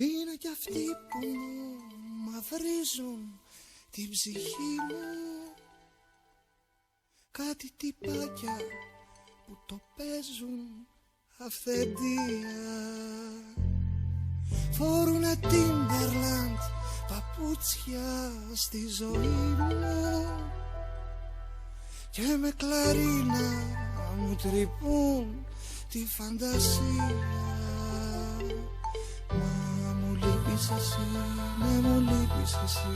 Είναι κι αυτοί που μαυρίζουν την ψυχή μου, κάτι τυπάκια που το παίζουν αυθεντία. Φορούνε Timberland παπούτσια στη ζωή μου και με κλαρίνα μου τρυπούν τη φαντασία. Μα μου λείπεις εσύ, ναι μου λείπεις εσύ,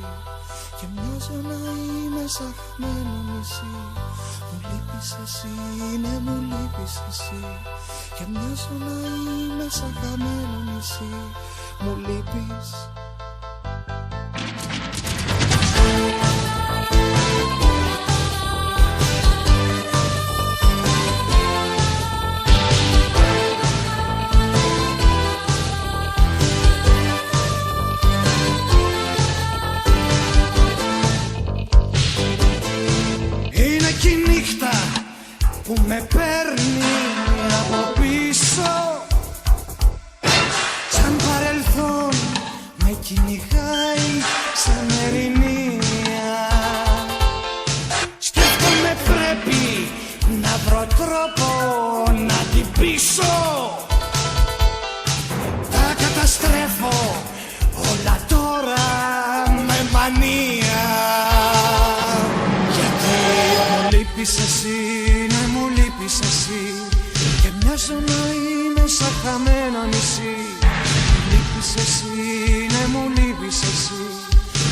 και μοιάζω να είμαι σαχμένο νησί. Μου λείπεις εσύ, ναι μου λείπεις εσύ, και μοιάζω να είμαι σαχμένο νησί. Μου λείπεις. Που με παίρνει από πίσω, σαν παρελθόν με κυνηγάει σαν ερημία. Σκέφτομαι πρέπει να βρω τρόπο να την πείσω. Τα καταστρέφω όλα τώρα με μανία. Γιατί μου λείπεις εσύ, μου λείπεις εσύ, και μοιάζω να είμαι σαν χαμένο νησί. Μου λείπεις εσύ, ναι μου λείπεις εσύ,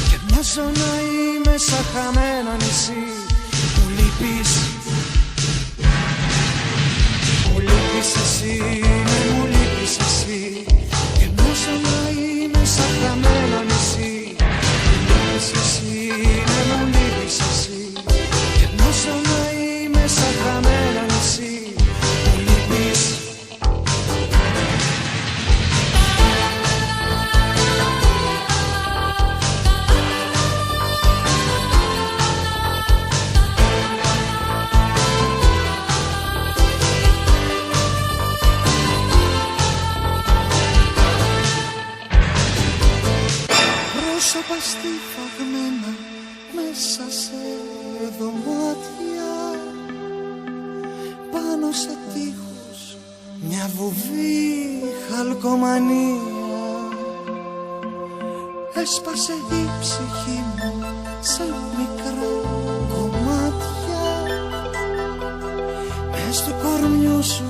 και μοιάζω να είμαι σαν χαμένο νησί. Μου λείπεις. Μου λείπεις εσύ, ναι μου λείπεις εσύ, και μοιάζω να είμαι σαν χαμένο νησί. Μου λείπεις εσύ, ναι μου λείπεις εσύ, και μοιάζω να είμαι σαν χαμένο νησί. Μου λείπεις. Πρόσωπα στιφαγμένα μέσα σε δωμάτια, πάνω σε τείχους μια βουβή χαλκομανία. Έσπασε η ψυχή μου σε μικρά κομμάτια, μες του κορμιού σου